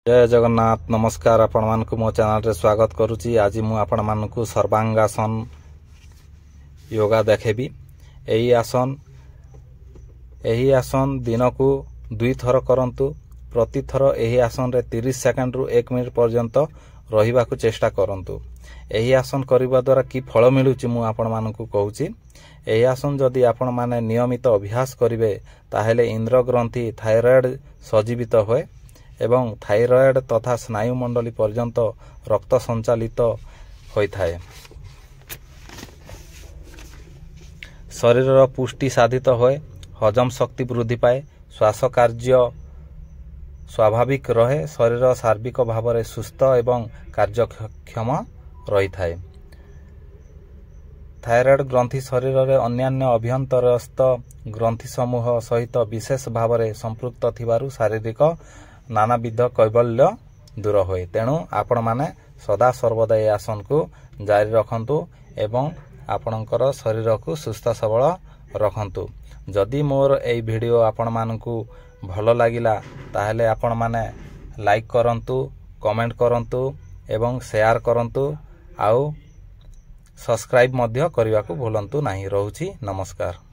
जय जगन्नाथ नमस्कार आपण मानकु मो चैनल रे स्वागत करूची। आज मु आपण मानकु सर्वांगासन योगा देखेबी। एही आसन दिन को 2 थर करंतु। प्रति थर एही आसन रे 30 सेकंड रु 1 मिनिट पर्यंत रहिबा को चेष्टा करंतु। एही आसन करिबा द्वारा की फल मिलुची मु आपण मानकु कहूची। एही आसन जदि आपण माने नियमित अभ्यास करिवे ताहेले इंद्र ग्रंथि थायराइड सजीवित होय एवं थायराइड तथा स्नायु मंडली पर्यंत रक्त संचालित होइथाय। शरीर पुष्टि साधित होय, हजम शक्ति वृद्धि पाए, श्वास कार्य स्वाभाविक रहे, शरीर शारीरिक भाव में सुस्थ एवं कार्यक्षम रही थाए। थायराइड ग्रंथि शरीर में अन्यान्य अभ्यंतरस्थ ग्रंथि समूह सहित विशेष भाव में संपृक्त थिबारु शारीरिक नानाविध कैबल्य दूर होए। तेणु आपण माने सदा सर्वदा ए आसन को जारी रखंतु एवं आपणकर शरीर को सुस्थ सबल रखंतु। जदि मोर ए वीडियो आपण मानकु भल लागिला ताहेले आपण माने लाइक करंतु, कमेंट करंतु एवं शेयर करंतु आउ सब्सक्राइब मध्य करने को भूलंतु नहीं। रहूची नमस्कार।